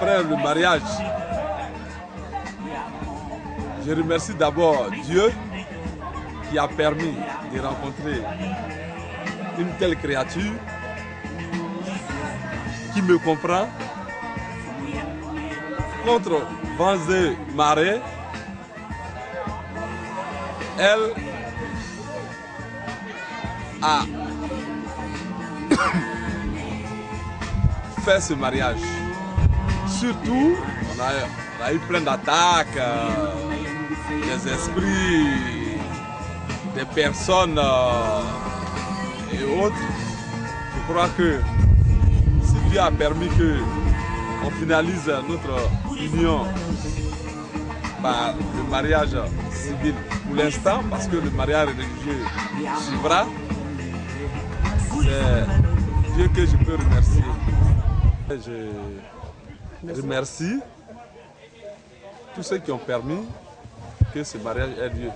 après le mariage, je remercie d'abord Dieu qui a permis de rencontrer une telle créature qui me comprend contre vents et marées. Elle a fait ce mariage. Surtout, on a eu plein d'attaques, des esprits, des personnes et autres. Je crois que si Dieu a permis qu'on finalise notre union par le mariage civil pour l'instant, parce que le mariage religieux suivra, c'est Dieu que je peux remercier. Je remercie tous ceux qui ont permis que ce mariage ait lieu.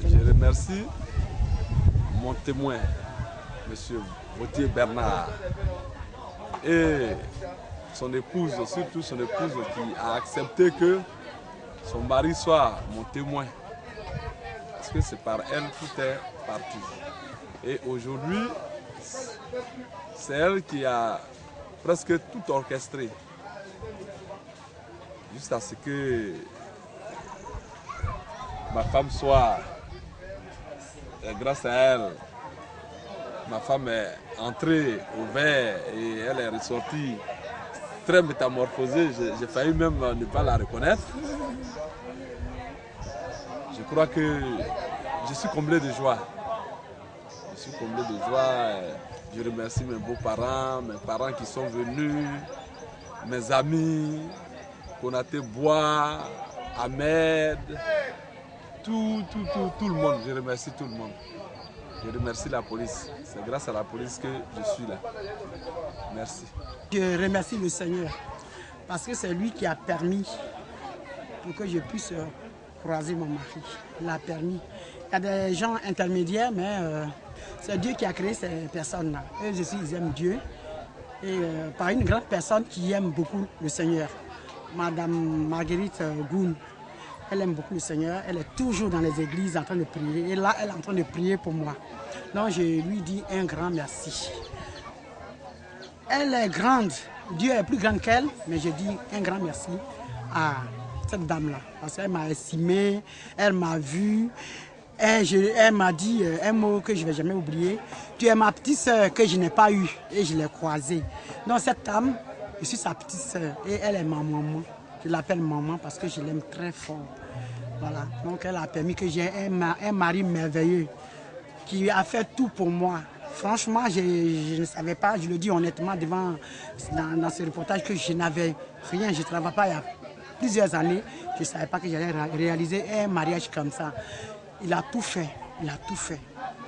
Je remercie mon témoin, M. Vautier Bernard, et son épouse, surtout son épouse qui a accepté que son mari soit mon témoin. Parce que c'est par elle tout est parti. Et aujourd'hui, c'est elle qui a presque tout orchestré. Jusqu'à ce que ma femme soit, grâce à elle, ma femme est entrée au vert et elle est ressortie très métamorphosée. J'ai failli même ne pas la reconnaître. Je crois que je suis comblé de joie. Je suis comblé de joie. Je remercie mes beaux-parents, mes parents qui sont venus, mes amis, Konaté Bois, Ahmed, tout le monde. Je remercie tout le monde. Je remercie la police. C'est grâce à la police que je suis là. Merci. Je remercie le Seigneur parce que c'est lui qui a permis pour que je puisse croiser mon mari. Il a permis. Il y a des gens intermédiaires, mais c'est Dieu qui a créé ces personnes-là. Eux aussi, ils aiment Dieu. Et par une grande personne qui aime beaucoup le Seigneur, Madame Marguerite Goun. Elle aime beaucoup le Seigneur. Elle est toujours dans les églises en train de prier. Et là, elle est en train de prier pour moi. Donc, je lui dis un grand merci. Elle est grande. Dieu est plus grand qu'elle, mais je dis un grand merci à cette dame-là. Parce qu'elle m'a estimé, elle m'a vu. Elle m'a dit un mot que je ne vais jamais oublier. Tu es ma petite soeur que je n'ai pas eue et je l'ai croisée. Donc cette dame, je suis sa petite soeur et elle est ma maman. Je l'appelle maman parce que je l'aime très fort. Voilà. Donc elle a permis que j'ai un mari merveilleux qui a fait tout pour moi. Franchement, je ne savais pas, je le dis honnêtement dans ce reportage que je n'avais rien. Je ne travaillais pas il y a plusieurs années. Je ne savais pas que j'allais réaliser un mariage comme ça. Il a tout fait, il a tout fait.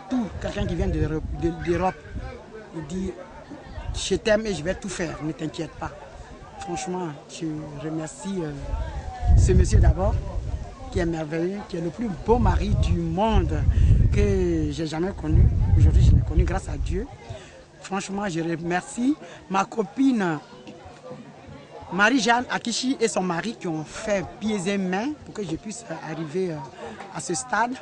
Tout, quelqu'un qui vient d'Europe, il dit je t'aime et je vais tout faire, ne t'inquiète pas. Franchement, je remercie ce monsieur d'abord, qui est merveilleux, qui est le plus beau mari du monde que j'ai jamais connu. Aujourd'hui, je l'ai connu grâce à Dieu. Franchement, je remercie ma copine Marie-Jeanne Akishi et son mari qui ont fait pieds et mains pour que je puisse arriver à ce stade.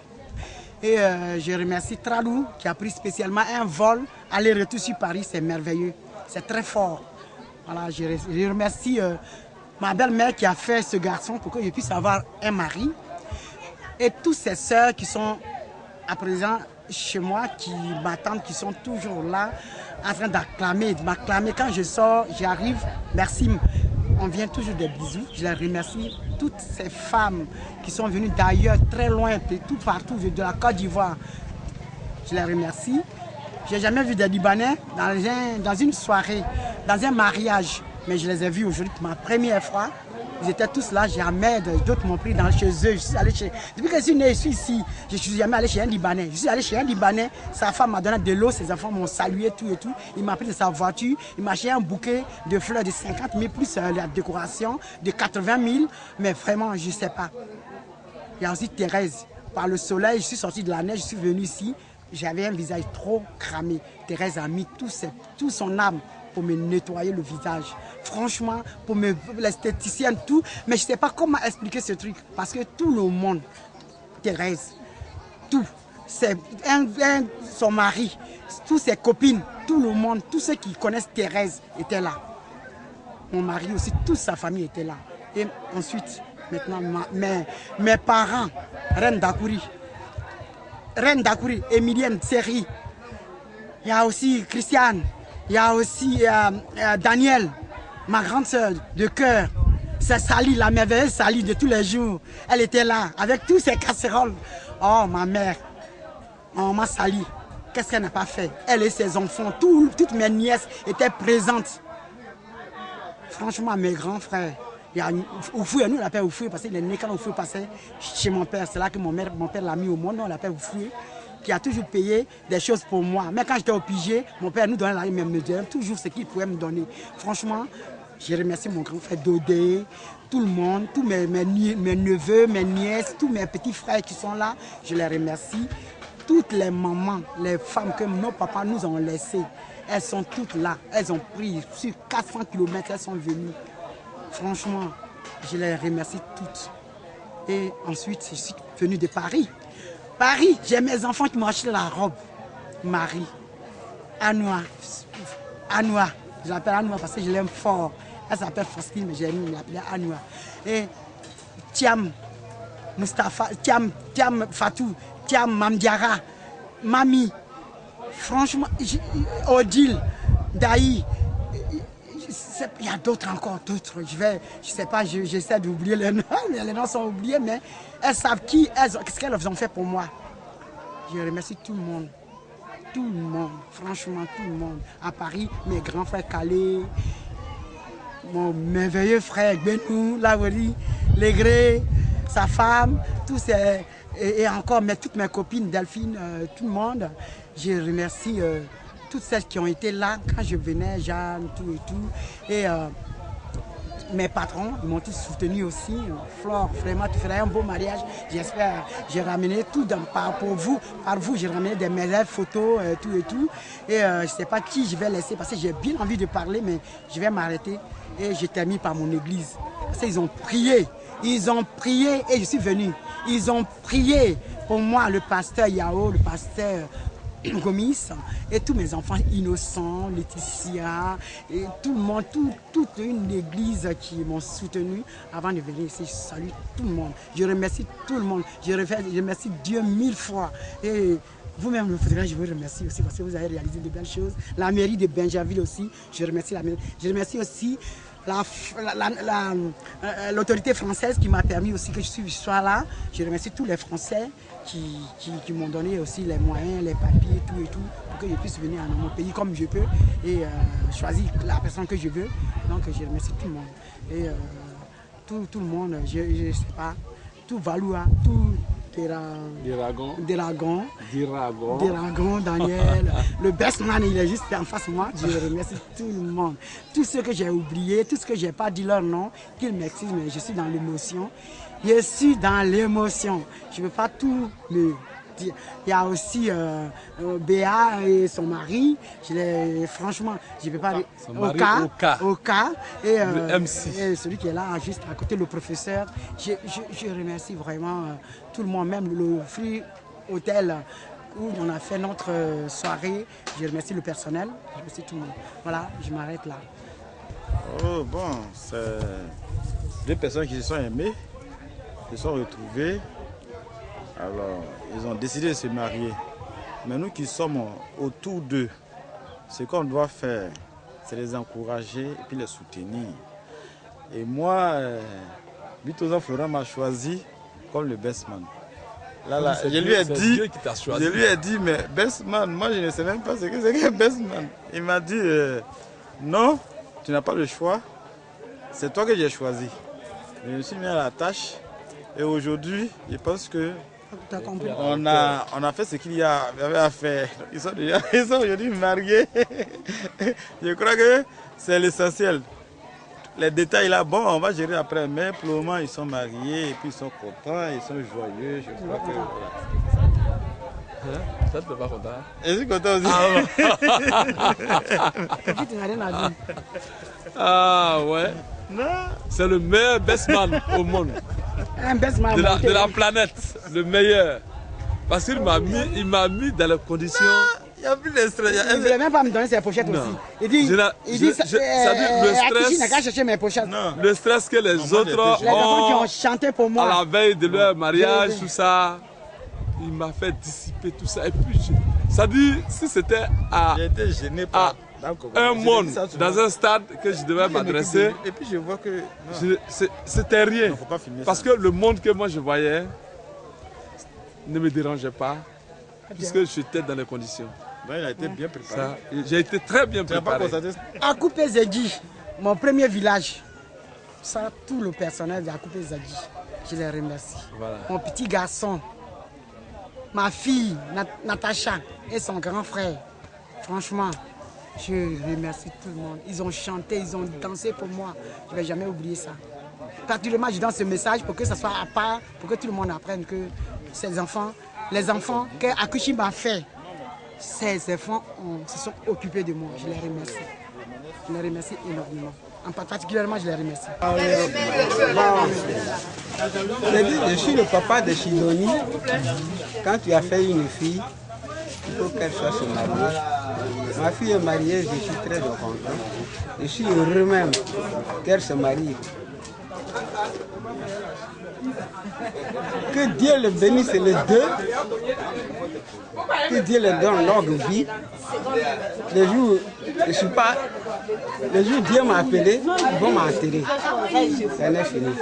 Et je remercie Tralou qui a pris spécialement un vol aller-retour sur Paris. C'est merveilleux, c'est très fort. Voilà, je remercie ma belle-mère qui a fait ce garçon pour que je puisse avoir un mari. Et toutes ces sœurs qui sont à présent chez moi, qui m'attendent, qui sont toujours là, en train d'acclamer, de m'acclamer. Quand je sors, j'arrive, merci. On vient toujours des bisous. Je les remercie. Toutes ces femmes qui sont venues d'ailleurs, très loin, de tout partout, de la Côte d'Ivoire. Je les remercie. Je n'ai jamais vu des Libanais dans une soirée, dans un mariage. Mais je les ai vus aujourd'hui pour ma première fois. Ils étaient tous là, j'ai Ahmed, d'autres m'ont pris chez eux. Je suis allé chez... Depuis que je suis né, je suis ici. Je ne suis jamais allé chez un Libanais. Je suis allé chez un Libanais, sa femme m'a donné de l'eau, ses enfants m'ont salué, tout et tout. Il m'a pris de sa voiture, il m'a acheté un bouquet de fleurs de 50 000, plus la décoration de 80 000. Mais vraiment, je ne sais pas. Il y a aussi Thérèse. Par le soleil, je suis sorti de la neige, je suis venu ici. J'avais un visage trop cramé. Thérèse a mis tout son âme pour me nettoyer le visage. Franchement, pour l'esthéticienne, tout. Mais je ne sais pas comment expliquer ce truc. Parce que tout le monde, Thérèse, tout, son mari, toutes ses copines, tout le monde, tous ceux qui connaissent Thérèse étaient là. Mon mari aussi, toute sa famille était là. Et ensuite, maintenant, mes parents, Reine Dakouri, Emilienne Seri, il y a aussi Christiane, il y a aussi Daniel, ma grande soeur de cœur. C'est Sally, la merveilleuse Sally de tous les jours. Elle était là, avec tous ses casseroles. Oh, ma mère, oh, ma Sally, qu'est-ce qu'elle n'a pas fait? Elle et ses enfants, toutes mes nièces étaient présentes. Franchement, mes grands frères, il y a Oufoué, nous on l'appelle Oufoué parce qu'il est né quand Oufoué passait chez mon père. C'est là que mon père l'a mis au monde, on l'appelle Oufoué, qui a toujours payé des choses pour moi. Mais quand j'étais au pigé, mon père nous donnait la même, me donnait toujours ce qu'il pouvait me donner. Franchement, je remercie mon grand frère Dodé, tout le monde, tous mes neveux, mes nièces, tous mes petits frères qui sont là, je les remercie. Toutes les mamans, les femmes que nos papas nous ont laissées, elles sont toutes là. Elles ont pris sur 400 km, elles sont venues. Franchement, je les remercie toutes. Et ensuite, je suis venue de Paris. Paris, j'ai mes enfants qui m'ont acheté la robe. Marie, Anoua, je l'appelle Anoua parce que je l'aime fort. Elle s'appelle Faustine, mais j'ai mis l'appeler Anoua. Et Thiam, Mustapha, Thiam Fatou, Thiam Mamdiara, Mami, franchement, Odile, Daï, il y a d'autres encore, d'autres. Je sais pas, j'essaie d'oublier les noms, mais les noms sont oubliés, mais elles savent qu'est-ce qu'elles ont fait pour moi. Je remercie tout le monde. Tout le monde, franchement tout le monde. À Paris, mes grands frères Calais, mon merveilleux frère Benou, Lavori, Legré, sa femme, tous ces, et encore toutes mes copines, Delphine, tout le monde. Je remercie toutes celles qui ont été là quand je venais, Jeanne, tout et tout. Et mes patrons, ils m'ont tous soutenu aussi. Flore, vraiment, tu feras un beau mariage. J'espère. J'ai ramené tout par vous. J'ai ramené des médailles, photos, tout et tout. Et je ne sais pas qui je vais laisser parce que j'ai bien envie de parler, mais je vais m'arrêter. Et je termine par mon église. Parce qu'ils ont prié. Ils ont prié et je suis venu. Ils ont prié pour moi, le pasteur Yao, le pasteur Gomis et tous mes enfants innocents, Laetitia, et tout le monde, toute une église qui m'ont soutenu avant de venir ici. Je salue tout le monde. Je remercie tout le monde. Je remercie Dieu 1000 fois. Et vous-même, le photographe, je vous remercie aussi parce que vous avez réalisé de belles choses. La mairie de Bingerville aussi, je remercie la mairie. Je remercie aussi l'autorité française qui m'a permis aussi que je sois là. Je remercie tous les Français qui m'ont donné aussi les moyens, les papiers, tout et tout, pour que je puisse venir dans mon pays comme je peux et choisir la personne que je veux. Donc je remercie tout le monde. Et tout le monde, je ne sais pas, tout Valoua, tout Diragon, Daniel, le best man, il est juste en face de moi. Je remercie tout le monde. Tous ceux que j'ai oubliés, tous ceux que je n'ai pas dit leur nom, qu'ils m'excusent, mais je suis dans l'émotion. Je suis dans l'émotion. Je ne veux pas tout me dire. Il y a aussi Béa et son mari. Franchement, je ne peux pas dire. Oka. Et celui qui est là, juste à côté, le professeur. Je remercie vraiment tout le monde, même le Free Hotel où on a fait notre soirée. Je remercie le personnel, je remercie tout le monde. Voilà, je m'arrête là. Oh bon, c'est deux personnes qui se sont aimées, se sont retrouvées. Alors, ils ont décidé de se marier. Mais nous qui sommes autour d'eux, ce qu'on doit faire, c'est les encourager et puis les soutenir. Et moi, Bitosan Florent m'a choisi comme le best man. Là, je lui ai dit, mais best man, moi je ne sais même pas ce que c'est que best man. Il m'a dit, non, tu n'as pas le choix, c'est toi que j'ai choisi. Je me suis mis à la tâche et aujourd'hui, je pense que on a fait ce qu'il y avait à faire. Ils sont aujourd'hui mariés. Je crois que c'est l'essentiel. Les détails là, bon, on va gérer après, mais pour le moment, ils sont mariés et puis ils sont contents, ils sont joyeux. Je crois que voilà. Ça te fait pas content? Je suis content aussi. Tu n'as rien à dire. Ah ouais. C'est le meilleur bestman au monde. Un bestman de la planète, le meilleur. Parce qu'il m'a mis dans les conditions. Il n'y a plus de stress. Il ne voulait même pas me donner ses pochettes aussi. Il dit, ça dit le stress. n'a qu'à chercher mes pochettes. Non. Le stress que les autres Les enfants qui ont chanté pour moi. à la veille de leur mariage, tout ça. Il m'a fait dissiper tout ça. Et puis, ça dit, si c'était à J'ai été gêné par un monde, dans un stade que je devais m'adresser, et puis je vois que c'était rien. non, faut pas filmer Parce ça. que le monde que moi je voyais ne me dérangeait pas, puisque j'étais dans les conditions. Ben, il a été bien préparé. J'ai été très bien Tu n'as pas préparé. constaté? À Coupé Zedji, mon premier village, ça, tout le personnel de Coupé Zedji, je les remercie. Voilà. Mon petit garçon, ma fille, Natacha, et son grand frère. Franchement, je remercie tout le monde. Ils ont chanté, ils ont dansé pour moi. Je ne vais jamais oublier ça. Particulièrement, je donne ce message pour que ça soit à part, pour que tout le monde apprenne que ces enfants, les enfants que Akushi m'a fait, ces enfants se sont occupés de moi. Je les remercie. Je les remercie énormément. Particulièrement, je les remercie. Je suis le papa de Chidoni. Quand tu as fait une fille, il faut qu'elle soit se marier. Ma fille est mariée, je suis très content. Je suis heureux même qu'elle se marie. Que Dieu le bénisse les deux. Que Dieu leur donne longue vie. Le jour, je suis pas. Le jour où Dieu m'a appelé, ils vont m'enterrer. Ça n'est fini.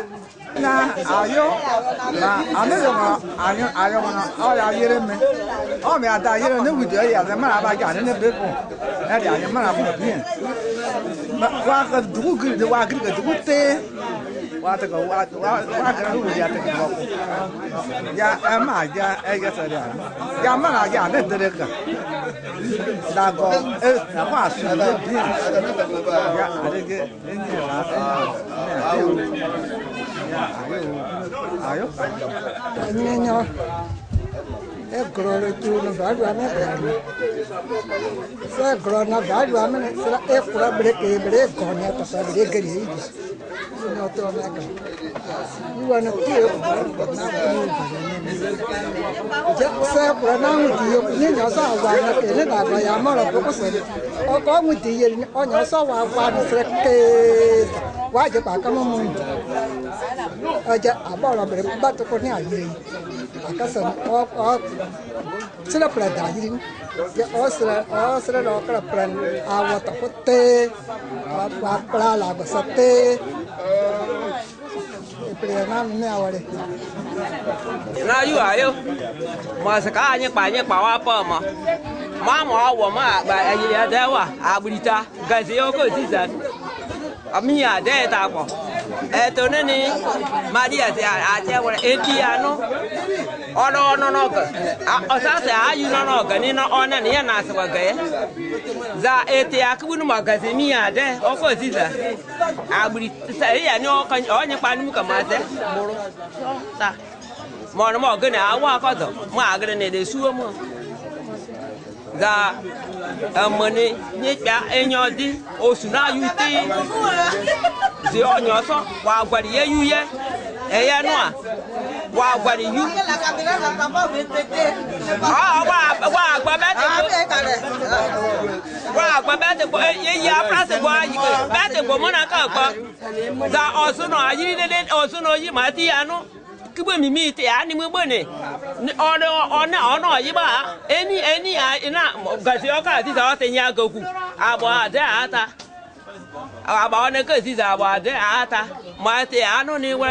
Na yu ayo ma saka anya pa wa pa ma wo ma ba ayi da wa abrita gazi yo ko tizan ami ade ta ko e to ne ni maria se a che wa eti ano ono no ga o sa se ayu no ga ni no ona ni na se wa ga za eti akbu no magazi mi ade o ko tizan abrita se ya ni o kan o nya pa ni mu ka ma se moro ta mà nó mò cái này quá có rồi mà cái này để xua mà ra mình nhét cả em nhỏ đi ô suna yu ti gì ô nhỏ so qua qua đi yu ye ya nó qua qua đi yu qua bé thì ye ya plus qua bé thì của mình ăn cả ra ô suna yi lên ô suna yi mà ti ăn nó cứ bữa mì thì ăn đi bữa bữa này ono yi ba any na gasi oka ti sa te nya goku abo ade ata abo ne ke ti sa abo ade ata ma te anu ni we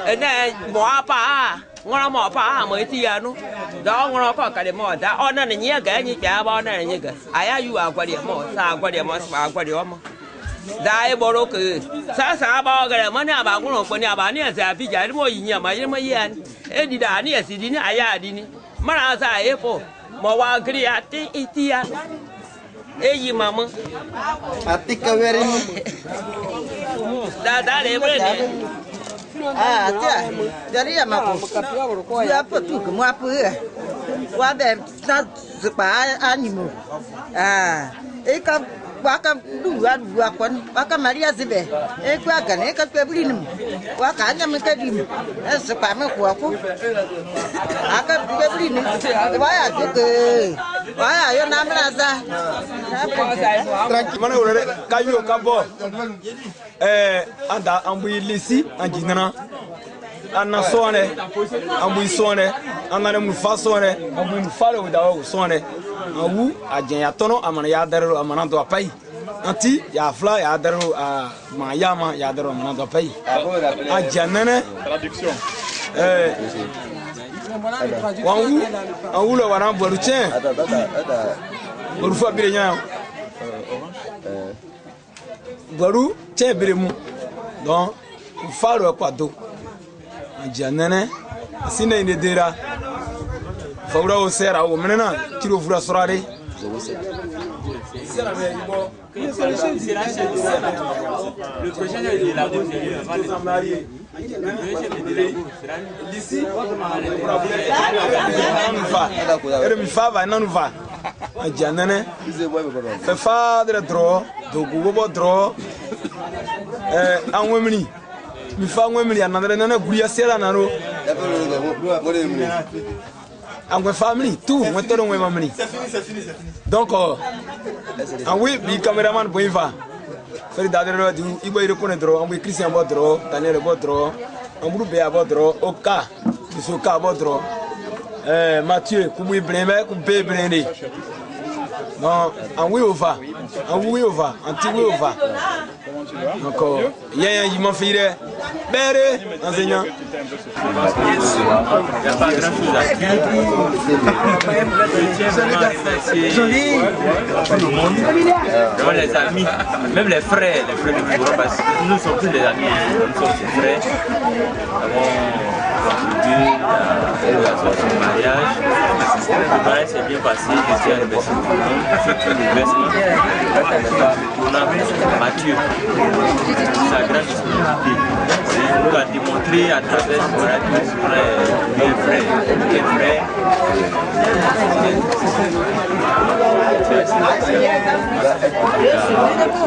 ene mo apa ngora mo pa mo ti anu da ngora ko ka de mo da ona ne nya ga nyi pa abo na nya ga aya yu agwade mo sa agwade mo sa agwade mo dai boro ke sa ba ga ma ne aba ngoro ko ne aba ne sa bi ja mo yi nya ma ye ma yan e di da ni esi di ni aya di ni mara sa e po mo wa gri ati itia e yi mama Ati kaweri ni. da le bre ni tia. Jadi ya mako. Ya apa tu ke mo apa? wa be na zupa animo e ka waka dua kon waka Maria zibe e kwa gane ka peblinim waka nya me ka dim e zupa me ko ko aka peblinim wa ya ke wa ya yo na mraza tranquille mana wala kayo ka bo anda ambu lisi anjinana anna sone ambu sone anna mu fa sone ambu mu fa le da o sone awu ajen ya tono amana ya daro amana do pai anti ya fla ya daro ma yama ya daro amana do pai ajanene traduction wangu angu le wana boru chen boru fa bire nya boru chen bire mu donc fa ro kwado ajanene sine ine dera fawra o sera o menena kilo fura sorare Le prochain de la marié. D'ici, mi fa va non va. Ajanene. Fe fa de dro, do gugo dro. Anwemni. Mi fa anwemni anandre nana guya sera naro. Angwe family tout metoro ngwe mamni donc oui bi cameraman boiva feri dadero du ibo ire kone dro angwe Christian bodro Daniel bodro ambru be abodro oka bisoka bodro Mathieu kubu ibreme kubbe brende non angwe over anti we over encore yaya yi m'en fire bere enseignant Il n'y a pas grand chose à dire. Joli. Vraiment les amis, même les frères de Kibora, parce que nous ne sommes plus les amis, nous sommes ses frères. Nous avons contribué à la sortie du mariage. Le mariage s'est bien passé, je suis arrivé sur le monde, surtout l'université. Mathieu, sa grande disponibilité. Il nous a démontré à travers ce mariage qu'on est bien frère.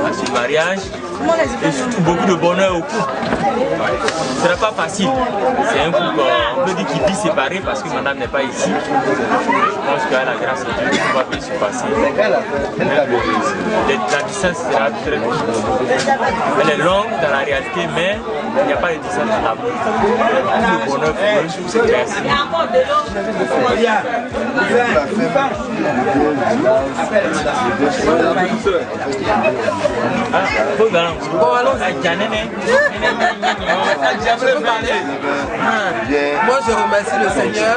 À ce mariage et surtout beaucoup de bonheur au couple. Ce n'est pas facile. C'est un couple, on peut dire qu'il vit séparé parce que madame n'est pas ici. Je pense qu'à la grâce de Dieu, tout va bien se passer. La distance sera très longue. Elle est longue dans la réalité, mais il n'y a pas de distance dans l'amour. Tout le bonheur pour eux, c'est clair. Moi je remercie le Seigneur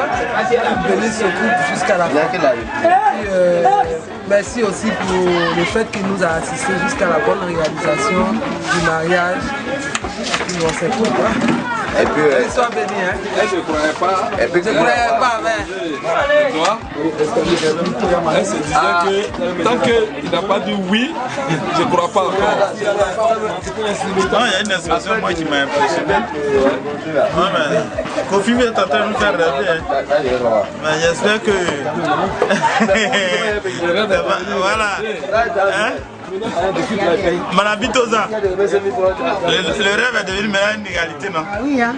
qui bénit ce couple jusqu'à la fin. Merci aussi pour le fait qu'il nous a assistés jusqu'à la bonne réalisation du mariage. On sait pourquoi. Et puis, sois béni, hein. Je ne croyais pas. Je ne croyais pas, mais. Toi, elle se disait que tant qu'il n'a pas dit oui, je ne crois pas encore. Non, il y a une expression moi qui m'a impressionné. Non, mais Kofi est en train de nous faire rêver. Mais j'espère que. Voilà. Hein? Manabitoza. Le rêve est devenu maintenant une réalité, non? Oui, hein.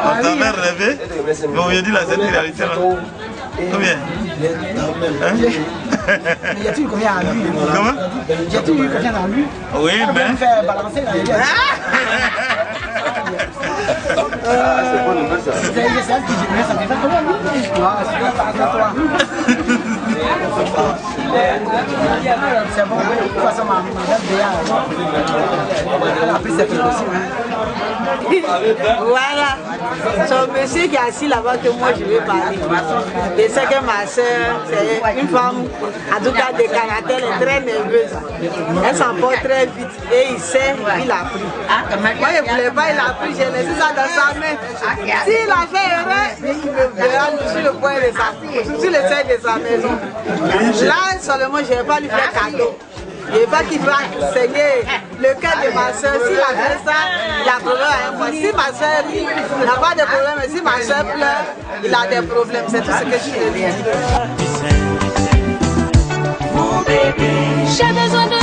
On t'avait rêvé, mais aujourd'hui, là, c'est une réalité, non? Combien? Hein? Y a-t-il combien à lui? Comment? Y a-t-il combien dans lui? Oui, mais. On fait balancer la vie. C'est elle qui dit, ça fait ça comment? C'est bon, de toute façon, ma date a pris cette aussi. Voilà, son monsieur qui est assis là-bas que moi je vais parler. Et c'est que ma soeur, c'est une femme, en tout cas de caractère, elle est très nerveuse. Elle s'emporte très vite et il sait, il a pris. Moi je ne voulais pas, il a pris, j'ai laissé ça dans sa main. S'il a fait erreur, il me verra sur le point de sa maison. Là seulement je ne vais pas lui faire cadeau. Et pas qu'il va saigner le cas de ma soeur. S'il a fait ça, il a problème à un mois. Si ma soeur n'a pas de problème, mais si ma soeur pleure, il a des problèmes. C'est tout ce que je te dis. J'ai besoin de